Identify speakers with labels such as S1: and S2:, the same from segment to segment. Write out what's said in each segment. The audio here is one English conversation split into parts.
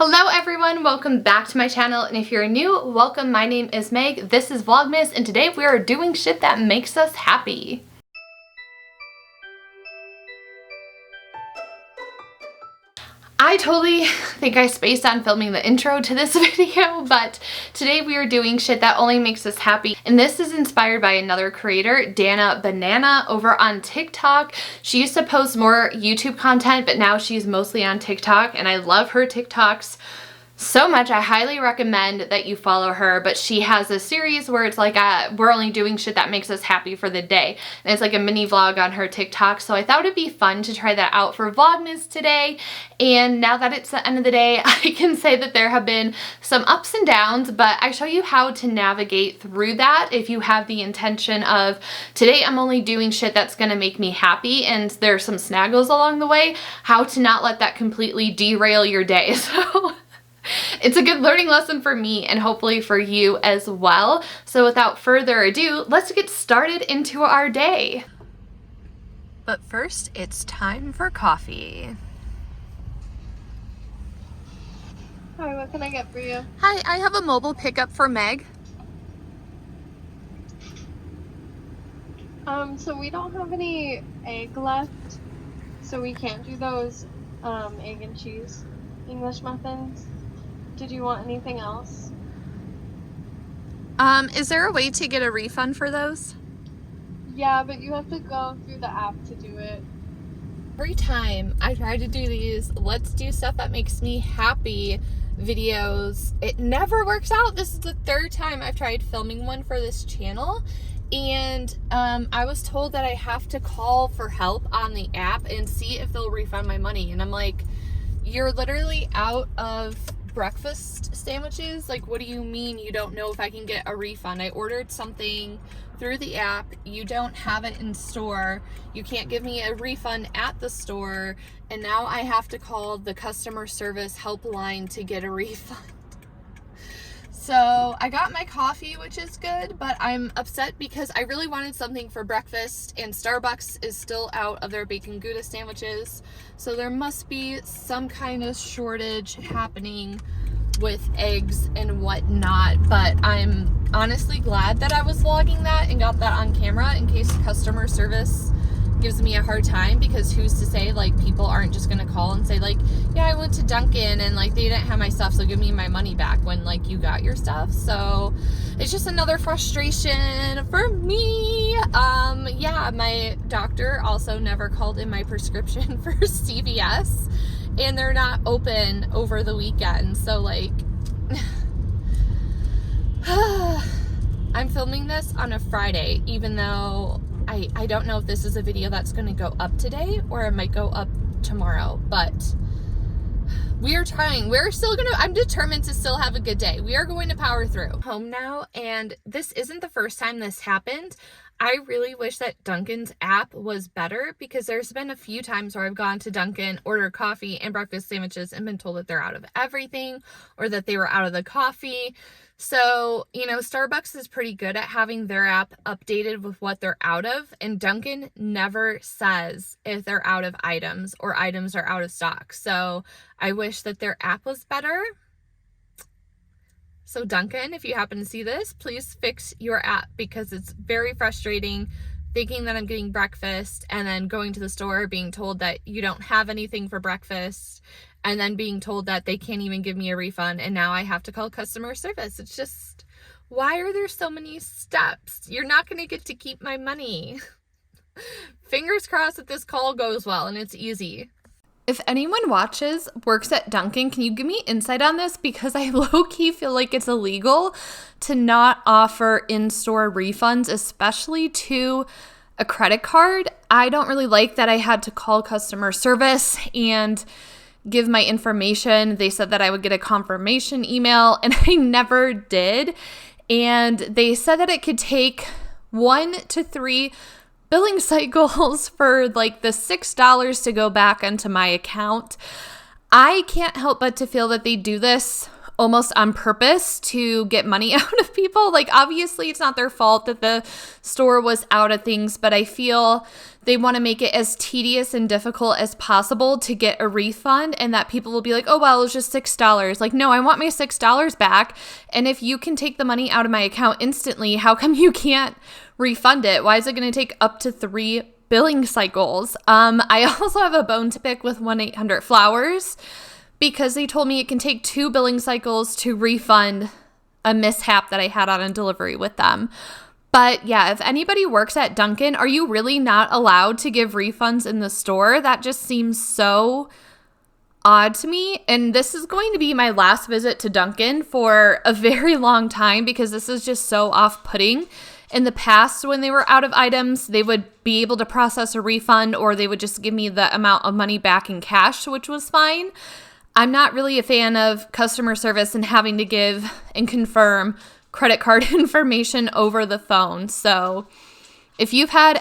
S1: Hello everyone, welcome back to my channel, and if you're new, welcome. My name is Meg, this is Vlogmas, and today we are doing shit that makes us happy. I totally think I spaced on filming the intro to this video, but today we are doing shit that only makes us happy. And this is inspired by another creator, Dana Banana, over on TikTok. She used to post more YouTube content, but now she's mostly on TikTok, and I love her TikToks so much. I highly recommend that you follow her, but she has a series where it's like we're only doing shit that makes us happy for the day, and it's like a mini vlog on her TikTok. So I thought it'd be fun to try that out for Vlogmas today. And now that it's the end of the day, I can say that there have been some ups and downs, but I show you how to navigate through that if you have the intention of, today I'm only doing shit that's gonna make me happy, and there's some snaggles along the way, how to not let that completely derail your day. So it's a good learning lesson for me and hopefully for you as well. So without further ado, let's get started into our day. But first, it's time for coffee.
S2: Hi, what can I get for you?
S1: Hi, I have a mobile pickup for Meg.
S2: So we don't have any egg left, so we can't do those egg and cheese English muffins. Did you want anything else?
S1: Is there a way to get a refund for those?
S2: Yeah, but you have to go through the app to do it.
S1: Every time I try to do these let's do stuff that makes me happy videos, it never works out. This is the third time I've tried filming one for this channel, and I was told that I have to call for help on the app and see if they'll refund my money, and I'm like, you're literally out of breakfast sandwiches. Like, what do you mean you don't know if I can get a refund? I ordered something through the app, you don't have it in store, you can't give me a refund at the store, and now I have to call the customer service helpline to get a refund. So I got my coffee, which is good, but I'm upset because I really wanted something for breakfast, and Starbucks is still out of their bacon Gouda sandwiches. So there must be some kind of shortage happening with eggs and whatnot, but I'm honestly glad that I was vlogging that and got that on camera in case customer service gives me a hard time, because who's to say like people aren't just gonna call and say like, yeah, I went to Dunkin' and like they didn't have my stuff, so give me my money back when like you got your stuff. So it's just another frustration for me. Yeah, my doctor also never called in my prescription for CVS, and they're not open over the weekend, so like I'm filming this on a Friday, even though I don't know if this is a video that's going to go up today or it might go up tomorrow, but we are trying. We're still going to, I'm determined to still have a good day. We are going to power through. Home now, and this isn't the first time this happened. I really wish that Dunkin's app was better, because there's been a few times where I've gone to Dunkin', ordered coffee and breakfast sandwiches, and been told that they're out of everything or that they were out of the coffee. So, you know, Starbucks is pretty good at having their app updated with what they're out of, and Dunkin' never says if they're out of items or items are out of stock. So I wish that their app was better. So Dunkin', if you happen to see this, please fix your app, because it's very frustrating thinking that I'm getting breakfast and then going to the store being told that you don't have anything for breakfast, and then being told that they can't even give me a refund, and now I have to call customer service. It's just, why are there so many steps? You're not going to get to keep my money. Fingers crossed that this call goes well and it's easy. If anyone works at Dunkin', can you give me insight on this? Because I low-key feel like it's illegal to not offer in-store refunds, especially to a credit card. I don't really like that I had to call customer service and give my information. They said that I would get a confirmation email, and I never did. And they said that it could take 1 to 3 billing cycles for like the $6 to go back into my account. I can't help but to feel that they do this almost on purpose to get money out of people. Like, obviously it's not their fault that the store was out of things, but I feel they want to make it as tedious and difficult as possible to get a refund, and that people will be like, oh, well, it was just $6. Like, no, I want my $6 back. And if you can take the money out of my account instantly, how come you can't refund it? Why is it going to take up to 3 billing cycles? I also have a bone to pick with 1-800-Flowers, because they told me it can take 2 billing cycles to refund a mishap that I had on a delivery with them. But yeah, if anybody works at Dunkin', are you really not allowed to give refunds in the store? That just seems so odd to me. And this is going to be my last visit to Dunkin' for a very long time, because this is just so off-putting. In the past, when they were out of items, they would be able to process a refund, or they would just give me the amount of money back in cash, which was fine. I'm not really a fan of customer service and having to give and confirm credit card information over the phone. So if you've had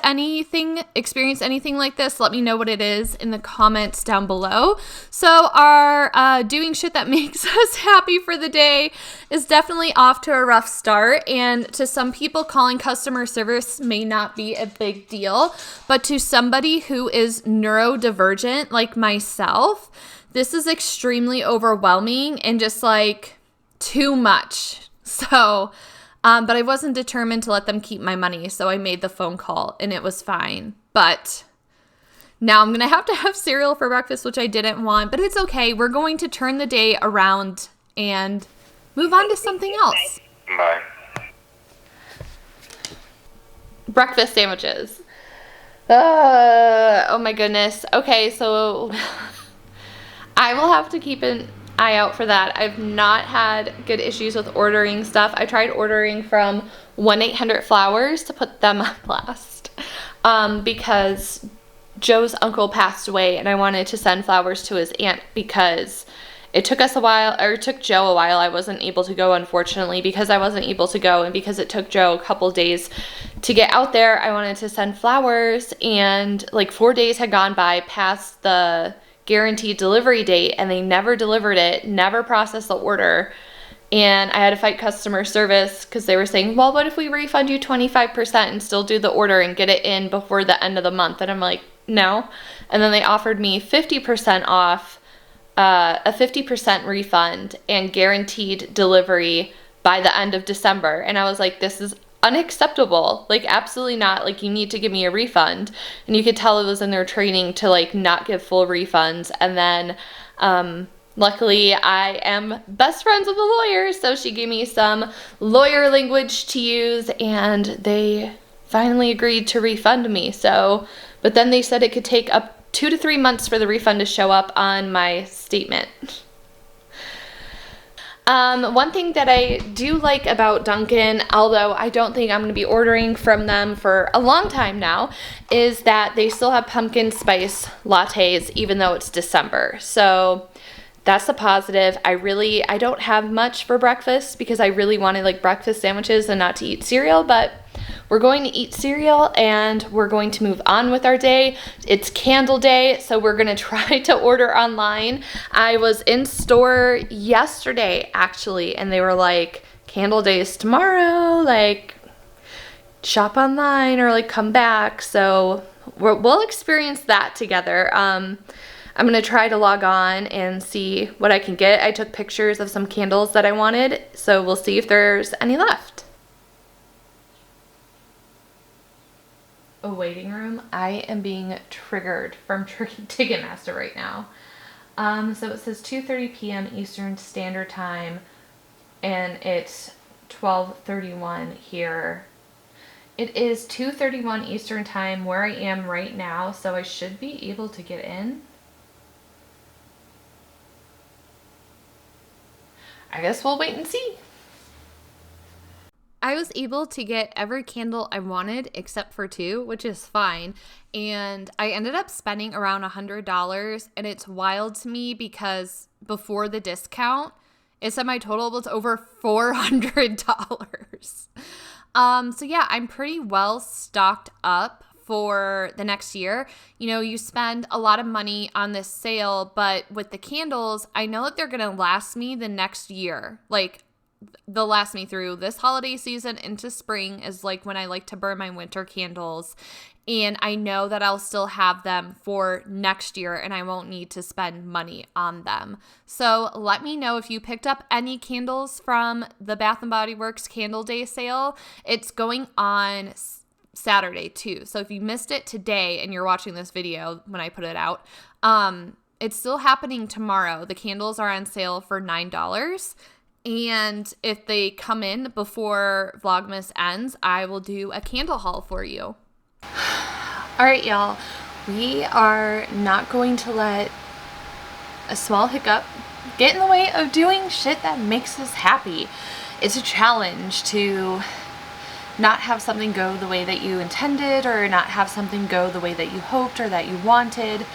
S1: experienced anything like this, let me know what it is in the comments down below. So our doing shit that makes us happy for the day is definitely off to a rough start. And to some people, calling customer service may not be a big deal. But to somebody who is neurodivergent like myself, this is extremely overwhelming and just like too much. So, but I wasn't determined to let them keep my money. So I made the phone call and it was fine. But now I'm going to have cereal for breakfast, which I didn't want, but it's okay. We're going to turn the day around and move on to something else.
S3: Bye.
S1: Breakfast sandwiches. Oh my goodness. Okay, so I will have to keep an eye out for that. I've not had good issues with ordering stuff. I tried ordering from 1-800-Flowers to put them on blast because Joe's uncle passed away, and I wanted to send flowers to his aunt because it took us a while, or it took Joe a while. I wasn't able to go, unfortunately, because I wasn't able to go, and because it took Joe a couple days to get out there. I wanted to send flowers, and like 4 days had gone by past the guaranteed delivery date, and they never delivered it, never processed the order. And I had to fight customer service because they were saying, well, what if we refund you 25% and still do the order and get it in before the end of the month? And I'm like, no. And then they offered me 50% off, a 50% refund, and guaranteed delivery by the end of December. And I was like, this is unacceptable. Like, absolutely not. Like, you need to give me a refund. And you could tell it was in their training to like not give full refunds. And then luckily I am best friends with a lawyer, so she gave me some lawyer language to use, and they finally agreed to refund me. So, but then they said it could take up 2 to 3 months for the refund to show up on my statement. One thing that I do like about Dunkin', although I don't think I'm going to be ordering from them for a long time now, is that they still have pumpkin spice lattes even though it's December. So that's a positive. I don't have much for breakfast because I really wanted like breakfast sandwiches and not to eat cereal, but we're going to eat cereal and we're going to move on with our day. It's candle day, so we're going to try to order online. I was in store yesterday actually, and they were like, candle day is tomorrow, like shop online or like come back. So we'll experience that together. I'm going to try to log on and see what I can get. I took pictures of some candles that I wanted, so we'll see if there's any left. A waiting room. I am being triggered from Ticketmaster right now. So it says 2:30 p.m. Eastern Standard Time, and it's 12:31 here. It is 2:31 Eastern Time where I am right now, so I should be able to get in. I guess we'll wait and see. I was able to get every candle I wanted except for 2, which is fine. And I ended up spending around $100, and it's wild to me because before the discount, it said my total was over $400. So yeah, I'm pretty well stocked up for the next year. You know, you spend a lot of money on this sale, but with the candles, I know that they're going to last me the next year. Like, they'll last me through this holiday season into spring is like when I like to burn my winter candles. And I know that I'll still have them for next year and I won't need to spend money on them. So let me know if you picked up any candles from the Bath & Body Works Candle Day sale. It's going on Saturday too. So if you missed it today and you're watching this video when I put it out, it's still happening tomorrow. The candles are on sale for $9. And if they come in before Vlogmas ends, I will do a candle haul for you. All right, y'all. We are not going to let a small hiccup get in the way of doing shit that makes us happy. It's a challenge to not have something go the way that you intended or not have something go the way that you hoped or that you wanted.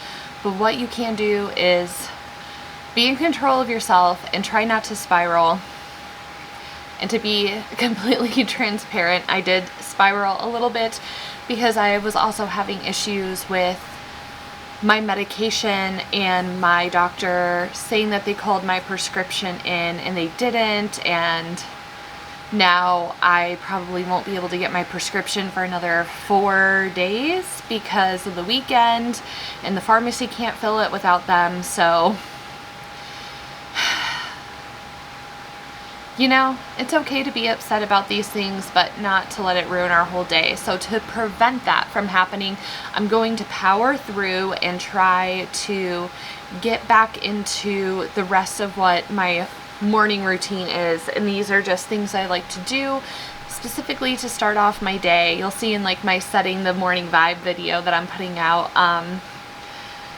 S1: But what you can do is be in control of yourself and try not to spiral. And to be completely transparent, I did spiral a little bit because I was also having issues with my medication and my doctor saying that they called my prescription in and they didn't, and now I probably won't be able to get my prescription for another 4 days because of the weekend, and the pharmacy can't fill it without them. So you know, it's okay to be upset about these things, but not to let it ruin our whole day. So to prevent that from happening, I'm going to power through and try to get back into the rest of what my morning routine is. And these are just things I like to do specifically to start off my day. You'll see in like my setting the morning vibe video that I'm putting out.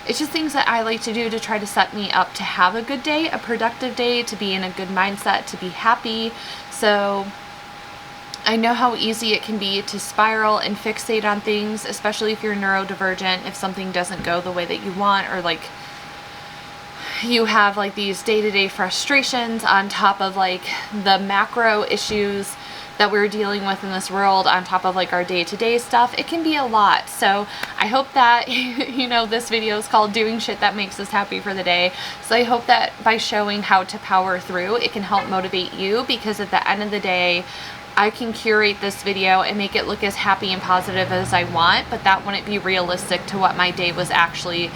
S1: It's just things that I like to do to try to set me up to have a good day, a productive day, to be in a good mindset, to be happy. So I know how easy it can be to spiral and fixate on things, especially if you're neurodivergent, if something doesn't go the way that you want, or like you have like these day-to-day frustrations on top of like the macro issues that we're dealing with in this world on top of like our day-to-day stuff. It can be a lot. So I hope that, you know, this video is called Doing Shit That Makes Us Happy for the Day. So I hope that by showing how to power through, it can help motivate you, because at the end of the day, I can curate this video and make it look as happy and positive as I want, but that wouldn't be realistic to what my day was actually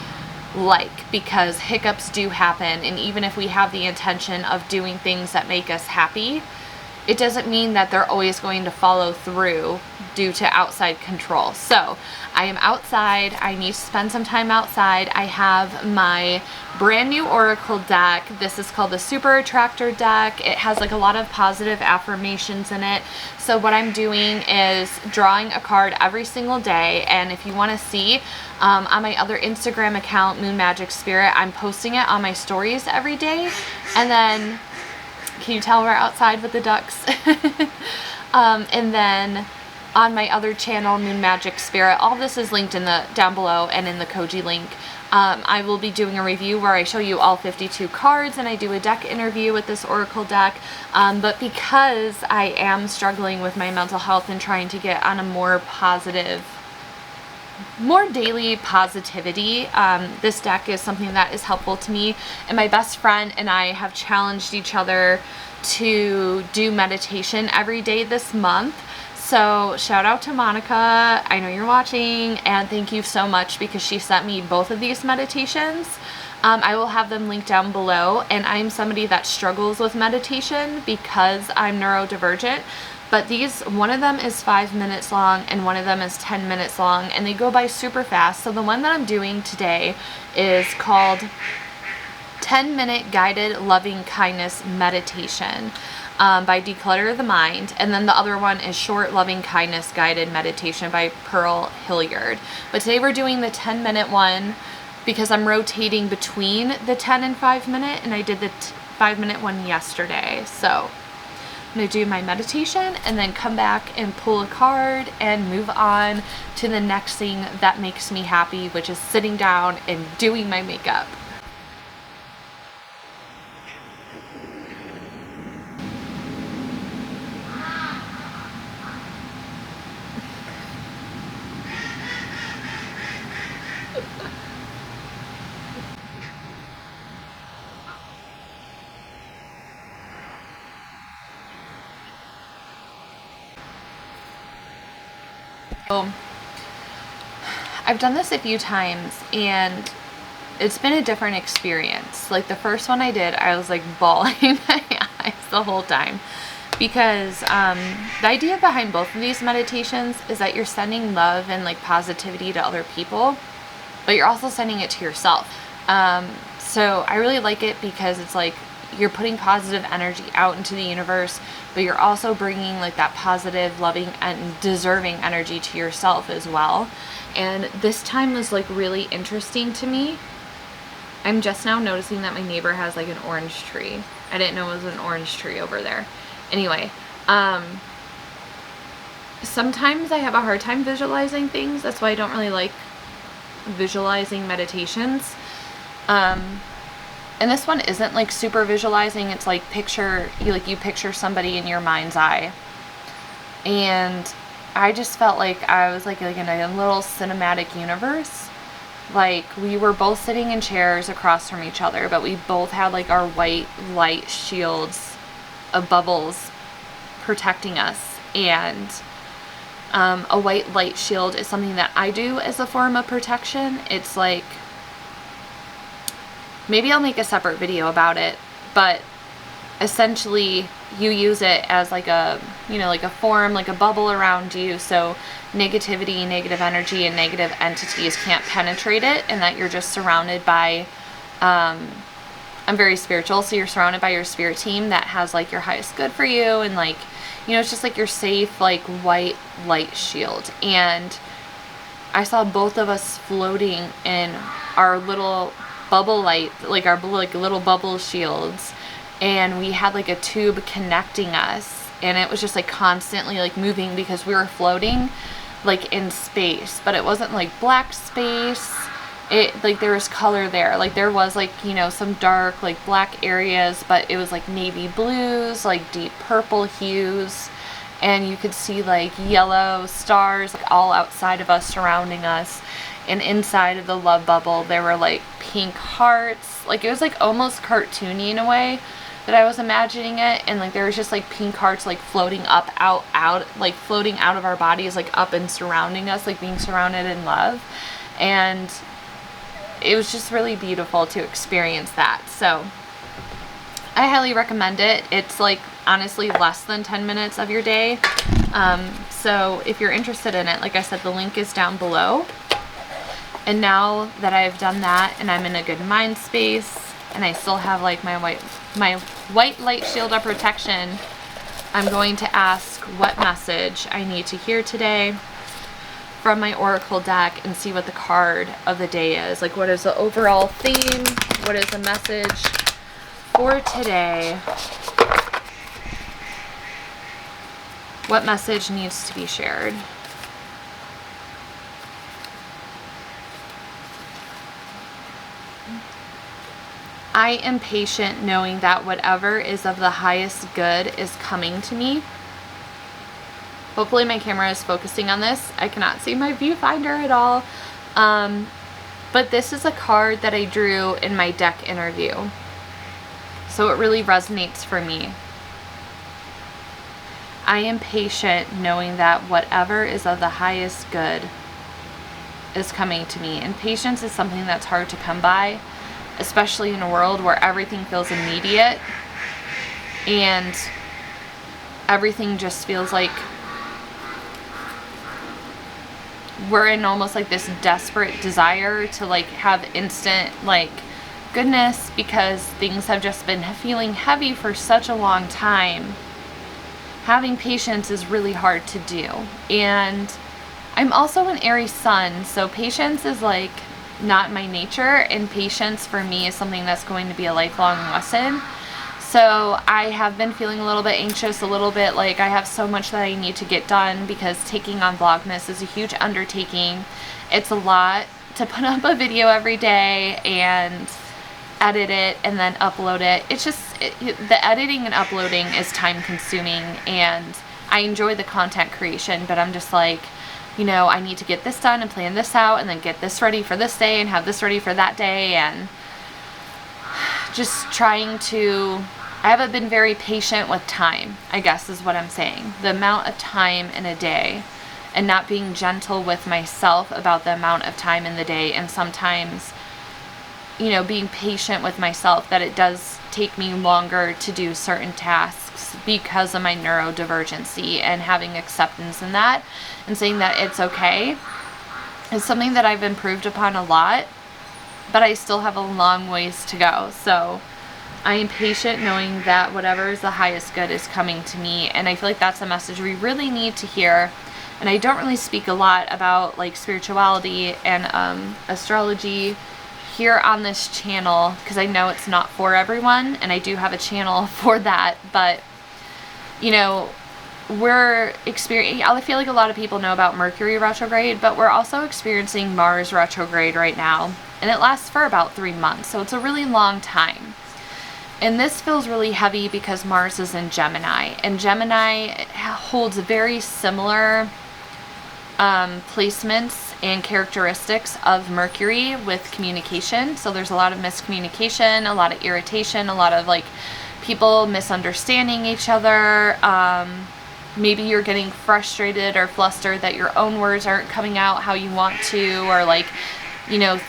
S1: like, because hiccups do happen. And even if we have the intention of doing things that make us happy, it doesn't mean that they're always going to follow through due to outside control. So I am outside. I need to spend some time outside. I have my brand new Oracle deck. This is called the Super Attractor deck. It has like a lot of positive affirmations in it. So what I'm doing is drawing a card every single day. And if you want to see on my other Instagram account, Moon Magic Spirit, I'm posting it on my stories every day. And then can you tell we're outside with the ducks? And then on my other channel, Moon Magic Spirit, all this is linked in the down below and in the Koji link. I will be doing a review where I show you all 52 cards and I do a deck interview with this Oracle deck. But because I am struggling with my mental health and trying to get on a more positive, more daily positivity, this deck is something that is helpful to me. And my best friend and I have challenged each other to do meditation every day this month. So shout out to Monica, I know you're watching, and thank you so much because she sent me both of these meditations. I will have them linked down below, and I'm somebody that struggles with meditation because I'm neurodivergent. But these, one of them is 5 minutes long and one of them is 10 minutes long, and they go by super fast. So the one that I'm doing today is called 10-Minute Guided Loving Kindness Meditation by Declutter the Mind. And then the other one is Short Loving Kindness Guided Meditation by Pearl Hilliard. But today we're doing the 10-minute one because I'm rotating between the 10 and 5 minute, and I did the 5 minute one yesterday. So I'm going to do my meditation and then come back and pull a card and move on to the next thing that makes me happy, which is sitting down and doing my makeup. So I've done this a few times and it's been a different experience. Like the first one I did, I was like bawling my eyes the whole time because the idea behind both of these meditations is that you're sending love and like positivity to other people, but you're also sending it to yourself. So I really like it because it's like you're putting positive energy out into the universe, but you're also bringing like that positive, loving, and deserving energy to yourself as well. And this time was like really interesting to me. I'm just now noticing that my neighbor has like an orange tree. I didn't know it was an orange tree over there. Anyway, sometimes I have a hard time visualizing things. That's why I don't really like visualizing meditations. And this one isn't like super visualizing. It's like you picture somebody in your mind's eye. And I just felt like I was like in a little cinematic universe. Like we were both sitting in chairs across from each other, but we both had like our white light shields of bubbles protecting us. And a white light shield is something that I do as a form of protection. It's like, maybe I'll make a separate video about it, but essentially you use it as like a, like a form, like a bubble around you, so negativity, negative energy, and negative entities can't penetrate it, and that you're just surrounded by, I'm very spiritual, so you're surrounded by your spirit team that has like your highest good for you, and like, it's just like your safe, like white light shield. And I saw both of us floating in our little bubble light, like our like little bubble shields, and we had like a tube connecting us, and it was just like constantly like moving because we were floating like in space, but it wasn't like black space. It like there was color there, like there was like some dark like black areas, but it was like navy blues, like deep purple hues, and you could see like yellow stars like all outside of us, surrounding us. And inside of the love bubble there were like pink hearts. Like it was like almost cartoony in a way that I was imagining it, and like there was just like pink hearts like floating up out like floating out of our bodies, like up and surrounding us, like being surrounded in love. And it was just really beautiful to experience that. So I highly recommend it. It's like honestly less than 10 minutes of your day. So if you're interested in it, like I said, the link is down below. And now that I've done that and I'm in a good mind space and I still have like my white light shield of protection, I'm going to ask what message I need to hear today from my oracle deck and see what the card of the day is. Like, what is the overall theme? What is the message for today? What message needs to be shared? I am patient, knowing that whatever is of the highest good is coming to me. Hopefully my camera is focusing on this. I cannot see my viewfinder at all. But this is a card that I drew in my deck interview. So it really resonates for me. I am patient, knowing that whatever is of the highest good is coming to me. And patience is something that's hard to come by, especially in a world where everything feels immediate and everything just feels like we're in almost like this desperate desire to like have instant like goodness, because things have just been feeling heavy for such a long time. Having patience is really hard to do. And I'm also an Aries sun, so patience is like not my nature, and patience for me is something that's going to be a lifelong lesson. So I have been feeling a little bit anxious, a little bit like I have so much that I need to get done, because taking on Vlogmas is a huge undertaking. It's a lot to put up a video every day and edit it and then upload it. It's just, the editing and uploading is time consuming, and I enjoy the content creation, but I'm just like, I need to get this done and plan this out and then get this ready for this day and have this ready for that day, and just trying to, I haven't been very patient with time, I guess is what I'm saying. The amount of time in a day and not being gentle with myself about the amount of time in the day, and sometimes, you know, being patient with myself that it does take me longer to do certain tasks because of my neurodivergency, and having acceptance in that and saying that it's okay is something that I've improved upon a lot, but I still have a long ways to go. So I am patient knowing that whatever is the highest good is coming to me, and I feel like that's a message we really need to hear. And I don't really speak a lot about like spirituality and astrology here on this channel because I know it's not for everyone, and I do have a channel for that, but you know, we're experiencing, I feel like a lot of people know about Mercury retrograde, but we're also experiencing Mars retrograde right now, and it lasts for about 3 months, so it's a really long time. And this feels really heavy because Mars is in Gemini, and Gemini holds very similar placements and characteristics of Mercury with communication. So there's a lot of miscommunication, a lot of irritation, a lot of like people misunderstanding each other. Maybe you're getting frustrated or flustered that your own words aren't coming out how you want to, or like, you know,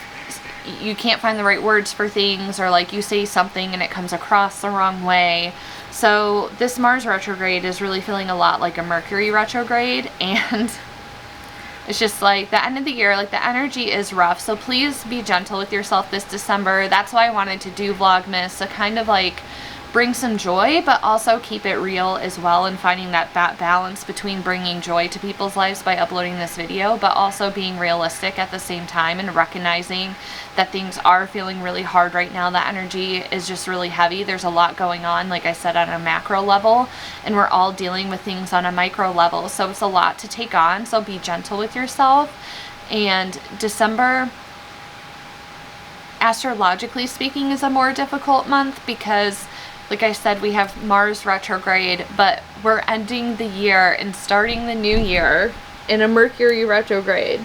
S1: you can't find the right words for things, or like you say something and it comes across the wrong way. So this Mars retrograde is really feeling a lot like a Mercury retrograde, and it's just like the end of the year, like the energy is rough. So please be gentle with yourself this December. That's why I wanted to do Vlogmas, to kind of like bring some joy, but also keep it real as well, and finding that balance between bringing joy to people's lives by uploading this video, but also being realistic at the same time, and recognizing that things are feeling really hard right now. The energy is just really heavy. There's a lot going on, like I said, on a macro level, and we're all dealing with things on a micro level, so it's a lot to take on. So be gentle with yourself. And December, astrologically speaking, is a more difficult month because, like I said, we have Mars retrograde, but we're ending the year and starting the new year in a Mercury retrograde.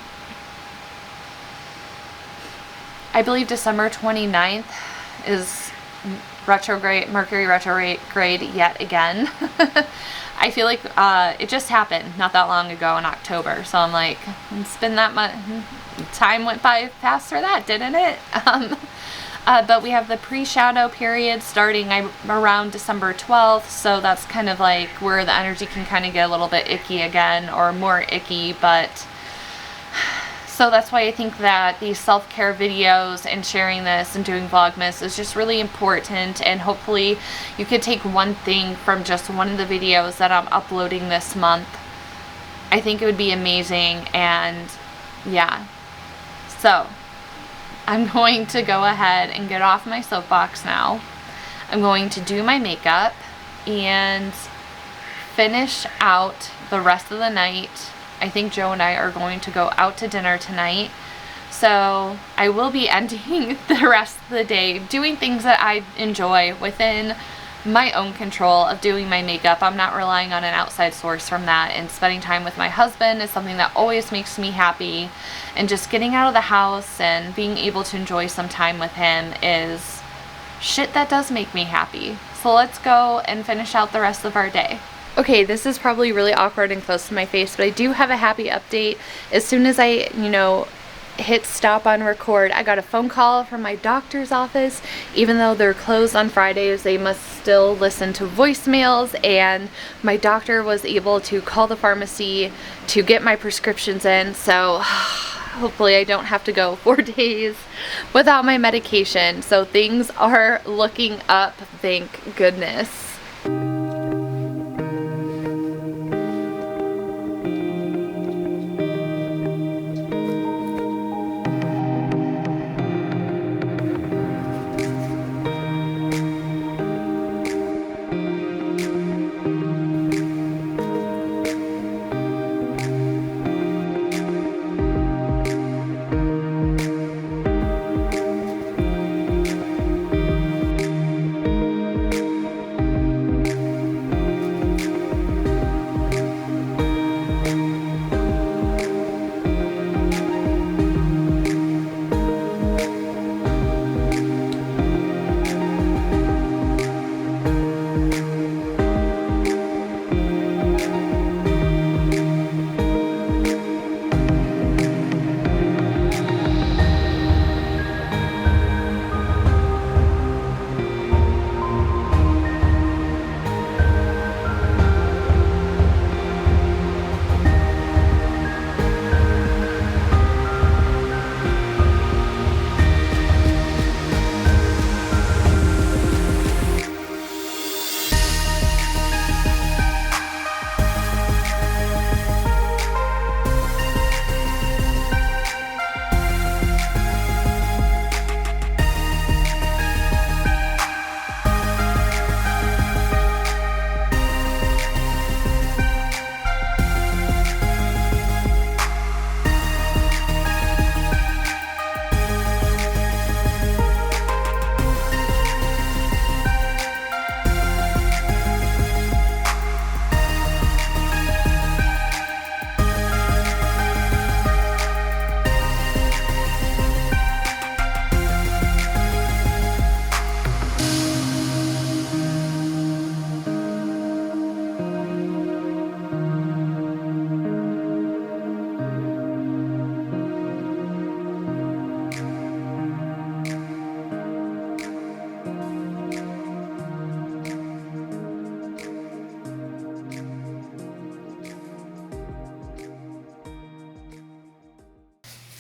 S1: I believe December 29th is retrograde, Mercury retrograde yet again. I feel like it just happened not that long ago in October, so I'm like, it's been that much time went by fast for that, didn't it? But we have the pre-shadow period starting around December 12th, so that's kind of like where the energy can kind of get a little bit icky again, or more icky. But so that's why I think that these self-care videos and sharing this and doing Vlogmas is just really important, and hopefully you could take one thing from just one of the videos that I'm uploading this month. I think it would be amazing. And yeah, so I'm going to go ahead and get off my soapbox now. I'm going to do my makeup and finish out the rest of the night. I think Joe and I are going to go out to dinner tonight. So I will be ending the rest of the day doing things that I enjoy within my own control of doing my makeup. I'm not relying on an outside source from that, and spending time with my husband is something that always makes me happy, and just getting out of the house and being able to enjoy some time with him is shit that does make me happy. So let's go and finish out the rest of our day. Okay, this is probably really awkward and close to my face, but I do have a happy update. As soon as I, hit stop on record, I got a phone call from my doctor's office. Even though they're closed on Fridays, they must still listen to voicemails, and my doctor was able to call the pharmacy to get my prescriptions in. So hopefully I don't have to go 4 days without my medication. So things are looking up, thank goodness.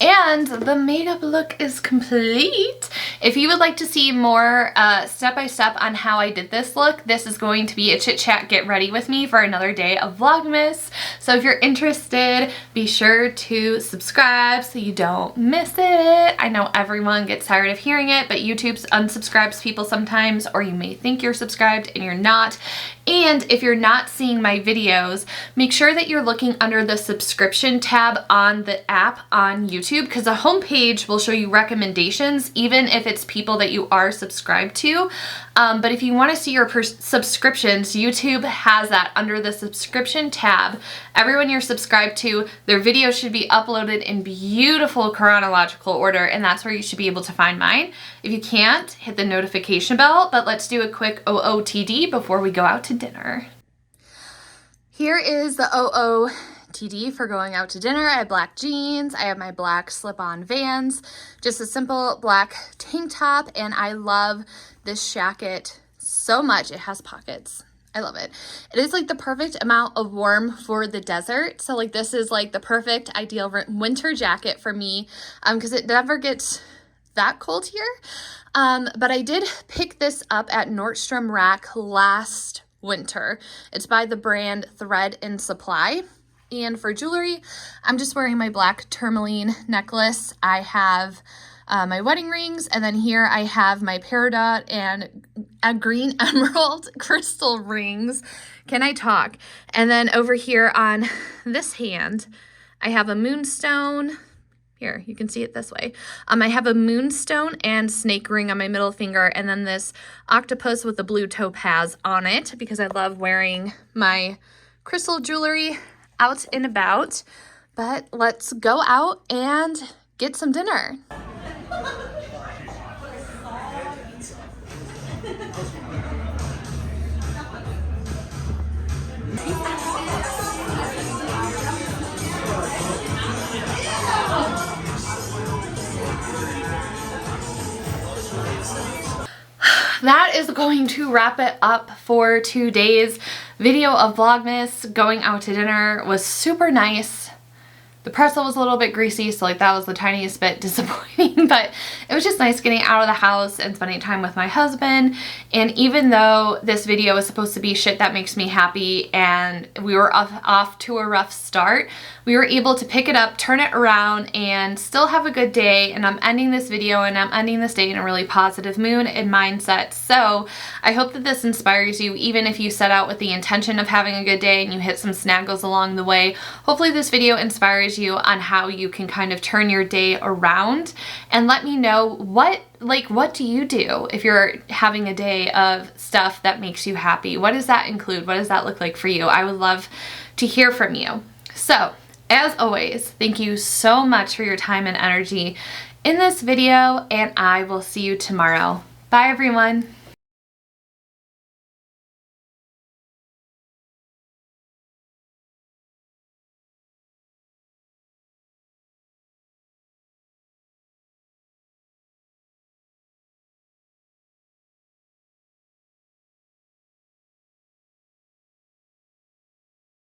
S1: And the makeup look is complete. If you would like to see more step-by-step on how I did this look, this is going to be a chit chat get ready with me for another day of Vlogmas. So if you're interested, be sure to subscribe so you don't miss it. I know everyone gets tired of hearing it, but YouTube unsubscribes people sometimes, or you may think you're subscribed and you're not. And if you're not seeing my videos, make sure that you're looking under the subscription tab on the app on YouTube, because the homepage will show you recommendations, even if it's people that you are subscribed to. But if you want to see your subscriptions, YouTube has that under the subscription tab. Everyone you're subscribed to, their videos should be uploaded in beautiful chronological order, and that's where you should be able to find mine. If you can't, hit the notification bell, but let's do a quick OOTD before we go out to dinner. Here is the OOTD for going out to dinner. I have black jeans, I have my black slip-on Vans, just a simple black tank top, and I love this jacket so much. It has pockets. I love it. It is like the perfect amount of warm for the desert. So like this is like the perfect ideal winter jacket for me because it never gets that cold here. But I did pick this up at Nordstrom Rack last winter. It's by the brand Thread and Supply. And for jewelry, I'm just wearing my black tourmaline necklace. I have my wedding rings, and then here I have my peridot and a green emerald crystal rings. Can I talk? And then over here on this hand, I have a moonstone. Here, you can see it this way. I have a moonstone and snake ring on my middle finger, and then this octopus with the blue topaz on it, because I love wearing my crystal jewelry out and about. But let's go out and get some dinner. That is going to wrap it up for today's video of Vlogmas. Going out to dinner was super nice. The pretzel was a little bit greasy, so like that was the tiniest bit disappointing, but it was just nice getting out of the house and spending time with my husband. And even though this video is supposed to be shit that makes me happy and we were off to a rough start, we were able to pick it up, turn it around, and still have a good day. And I'm ending this video and I'm ending this day in a really positive mood and mindset. So I hope that this inspires you, even if you set out with the intention of having a good day and you hit some snaggles along the way. Hopefully this video inspires you on how you can kind of turn your day around, and let me know what do you do if you're having a day of stuff that makes you happy? What does that include? What does that look like for you? I would love to hear from you. So as always, thank you so much for your time and energy in this video, and I will see you tomorrow. Bye everyone.